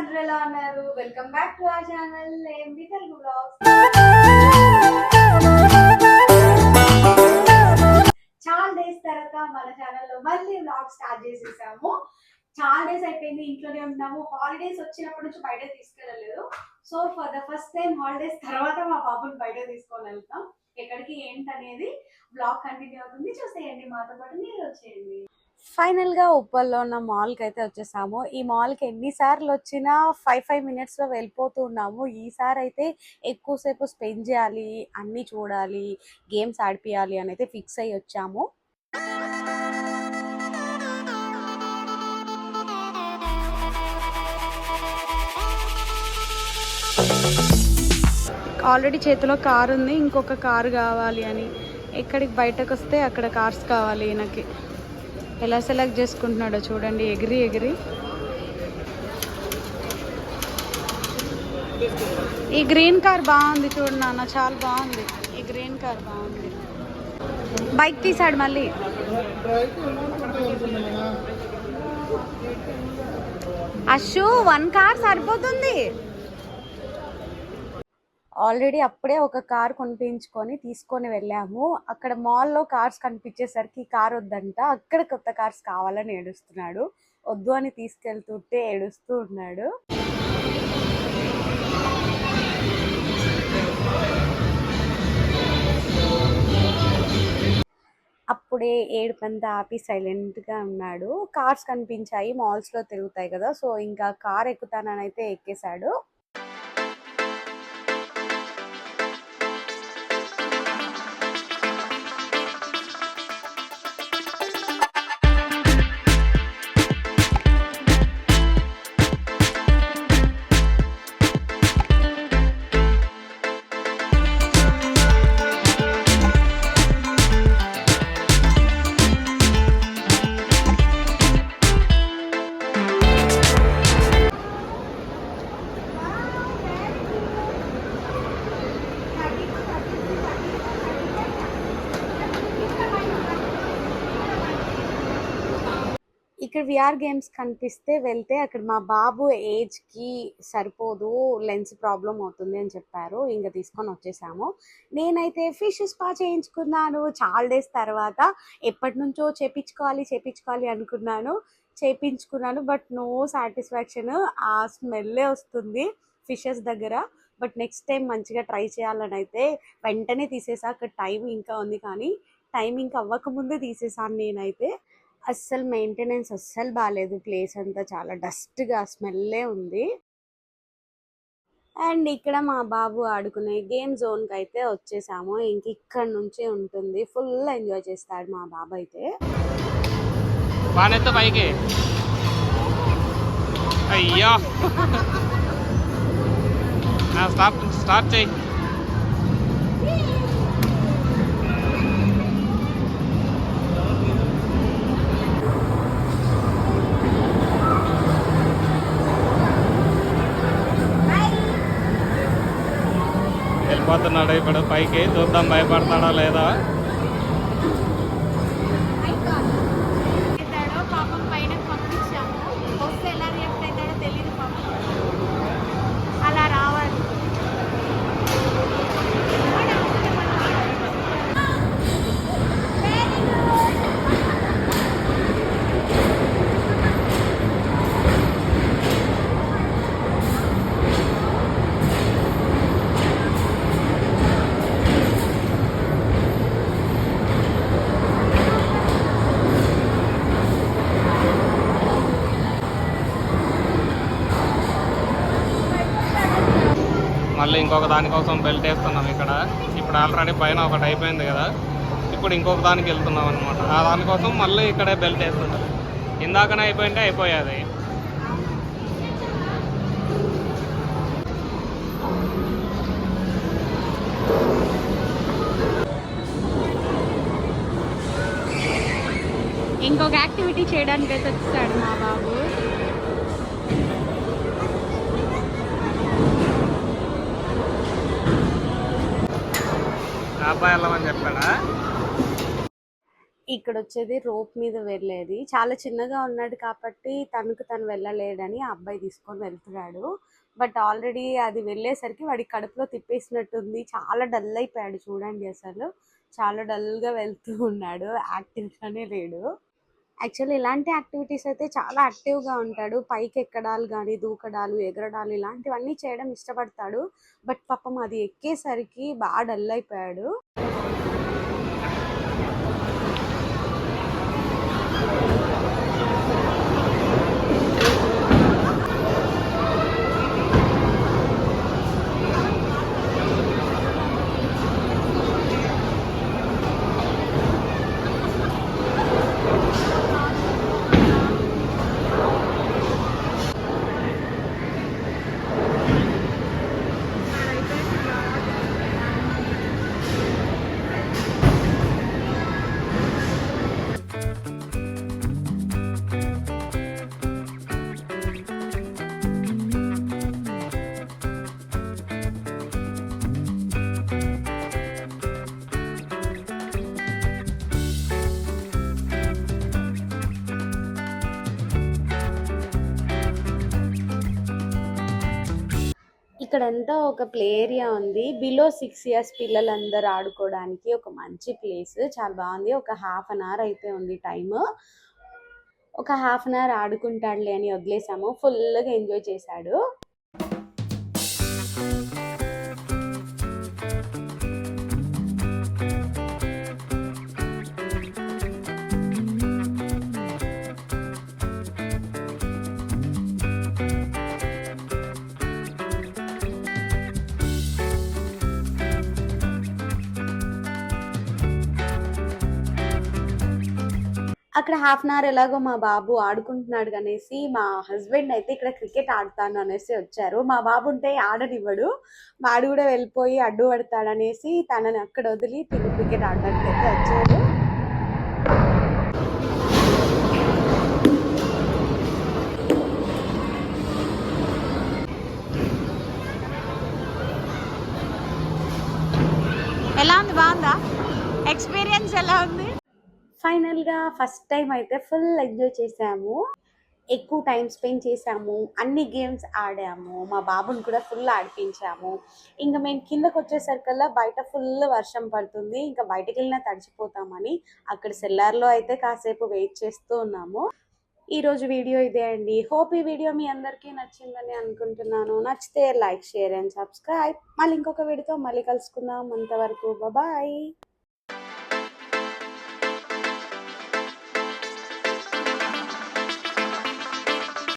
అందరూ ఎలా ఉన్నారు? Welcome back to our channel MB Telugu blogs. చాలా డేస్ తర్వాత మన ఛానల్లో మళ్ళీ బ్లాగ్ స్టార్ట్ చేసేసాము. చాలా డేస్ అయిపోయింది, ఇంట్లోనే ఉన్నాము. హాలిడేస్ వచ్చినప్పటి నుంచి బయట తీసుకెళ్ళలేదు. So for the first time holidays తర్వాత మా బాబుని బయట తీసుకొని వెళ్తాం. ఎక్కడికి ఏంటనేది బ్లాగ్ కంటిన్యూ అవుతుంది, చూసేయండి. మాతో పాటు మీరు వచ్చేయండి. ఫైనల్ గా ఉప్పల్లో ఉన్న మాల్ కి అయితే వచ్చేసాము. ఈ మాల్ కి ఎన్నిసార్లు వచ్చినా 5 మినిట్స్ లో వెళ్ళిపోతూ ఉన్నాము. ఈసారి అయితే ఎక్కువసేపు స్పెండ్ చేయాలి, అన్ని చూడాలి, గేమ్స్ ఆడిపియాలి అని అయితే ఫిక్స్ అయ్యి వచ్చాము. ఆల్రెడీ చేతిలో కారు ఉంది, ఇంకొక కారు కావాలి అని. ఎక్కడికి బయటకు వస్తే అక్కడ కార్స్ కావాలి ఈయనకి. ఎలా సెలెక్ట్ చేసుకుంటున్నాడో చూడండి, ఎగిరి ఎగిరి. ఈ గ్రీన్ కార్ బాగుంది చూడు నాన్న, చాలా బాగుంది. ఈ గ్రీన్ కార్ బాగుంది. బైక్ తీసాడు మళ్ళీ. అశు 1 కార్ సరిపోతుంది. ఆల్రెడీ అప్పుడే ఒక కార్ కొనిపించుకొని తీసుకొని వెళ్ళాము. అక్కడ మాల్లో కార్స్ కనిపించేసరికి కార్ వద్దంట, అక్కడ కొత్త కార్స్ కావాలని ఏడుస్తున్నాడు. వద్దు అని తీసుకెళ్తుంటే ఏడుస్తూ ఉన్నాడు. అప్పుడే ఏడుపంతా ఆపి సైలెంట్ గా ఉన్నాడు. కార్స్ కనిపించాయి, మాల్స్ లో తిరుగుతాయి కదా, సో ఇంకా కార్ ఎక్కుతానని అయితే ఎక్కేశాడు. ఇక్కడ విఆర్ గేమ్స్ కనిపిస్తే వెళ్తే అక్కడ మా బాబు ఏజ్ కి సరిపోదు, లెన్స్ ప్రాబ్లం అవుతుంది అని చెప్పారు. ఇంకా తీసుకొని వచ్చేసాము. నేనైతే ఫిష్ స్పా చేయించుకున్నాను చాలా డేస్ తర్వాత. ఎప్పటి నుంచో చేపించుకోవాలి అనుకున్నాను. But no satisfaction. ఆ స్మెల్లే వస్తుంది ఫిషెస్ దగ్గర. బట్ నెక్స్ట్ టైం మంచిగా ట్రై చేయాలని అయితే వెంటనే తీసేసా. అక్కడ టైం ఇంకా ఉంది, కానీ టైం ఇంకా అవ్వకముందే తీసేసాను నేనైతే. అస్సలు మెయింటెనెన్స్ అస్సలు బాగాలేదు, ప్లేస్ అంతా చాలా డస్ట్గా స్మెల్లే ఉంది. అండ్ ఇక్కడ మా బాబు ఆడుకునే గేమ్ జోన్కి అయితే వచ్చేసాము. ఇంక ఇక్కడ నుంచే ఉంటుంది, ఫుల్ ఎంజాయ్ చేస్తాడు మా బాబు అయితే. అయ్యా స్టార్ట్ చేయి. వెళ్ళిపోతున్నాడు ఇప్పుడు పైకి, చూద్దాం భయపడతాడా లేదా. మళ్ళీ ఇంకొక దానికోసం బెల్ట్ వేస్తున్నాం ఇక్కడ. ఇప్పుడు ఆల్రెడీ పైన ఒకటి అయిపోయింది కదా, ఇప్పుడు ఇంకొక దానికి వెళ్తున్నాం అనమాట. ఆ దానికోసం మళ్ళీ ఇక్కడే బెల్ట్ వేస్తున్నాం. ఇందాకనే అయిపోయింటే అయిపోయేది. ఇంకొక యాక్టివిటీ చేయడానికి అయితే వచ్చేసాడు మా బాబు. అబ్బాయి వెళ్ళమని చెప్పాడా? ఇక్కడ వచ్చేది రోప్ మీద వెళ్ళేది. చాలా చిన్నగా ఉన్నాడు కాబట్టి తను వెళ్ళలేడని ఆ అబ్బాయి తీసుకొని వెళ్తున్నాడు. బట్ ఆల్రెడీ అది వెళ్ళేసరికి వాడి కడుపులో తిప్పేసినట్టుంది. చాలా డల్ అయిపోయాడు చూడండి అసలు. చాలా డల్గా వెళ్తూ ఉన్నాడు, యాక్టివ్గానే లేడు. యాక్చువల్లీ ఇలాంటి యాక్టివిటీస్ అయితే చాలా యాక్టివ్గా ఉంటాడు. పైకి ఎక్కడాలు కానీ, దూకడాలు, ఎగరడాలు ఇలాంటివన్నీ చేయడం ఇష్టపడతాడు. బట్ పాపం అది ఎక్కేసరికి బాగా డల్ అయిపోయాడు. ఇక్కడ ఎంతో ఒక ప్లే ఏరియా ఉంది. బిలో 6 years పిల్లలందరూ ఆడుకోవడానికి ఒక మంచి ప్లేస్. చాలా బాగుంది. ఒక 1/2 hour అయితే ఉంది టైమ్. ఒక 1/2 hour ఆడుకుంటాడులే అని వదిలేసాము. ఫుల్గా ఎంజాయ్ చేశాడు. అక్కడ 1/2 hour ఎలాగో మా బాబు ఆడుకుంటున్నాడు అనేసి మా హస్బెండ్ అయితే ఇక్కడ క్రికెట్ ఆడతాను అనేసి వచ్చారు. మా బాబు ఉంటే ఆడనివ్వడు. వాడు కూడా వెళ్ళిపోయి అడ్డు పడతాడనేసి తనని అక్కడ వదిలి తిని క్రికెట్ ఆడడానికి అయితే వచ్చారు. ఎలా ఉంది? బాగుందా? ఎక్స్పీరియన్స్ ఎలా ఉంది? ఫైనల్గా ఫస్ట్ టైం అయితే ఫుల్ ఎంజాయ్ చేసాము. ఎక్కువ టైం స్పెండ్ చేసాము. అన్ని గేమ్స్ ఆడాము. మా బాబుని కూడా ఫుల్ ఆడిపించాము. ఇంకా మేము కిందకు వచ్చేసరికల్లా బయట ఫుల్ వర్షం పడుతుంది. ఇంకా బయటకు వెళ్ళినా తడిచిపోతామని అక్కడ సెల్లార్లో అయితే కాసేపు వెయిట్ చేస్తూ ఉన్నాము. ఈరోజు వీడియో ఇదే అండి. హోప్ ఈ వీడియో మీ అందరికీ నచ్చిందని అనుకుంటున్నాను. నచ్చితే లైక్, షేర్ అండ్ సబ్స్క్రైబ్. మళ్ళీ ఇంకొక వీడియోతో మళ్ళీ కలుసుకుందాం. అంతవరకు బాయ్.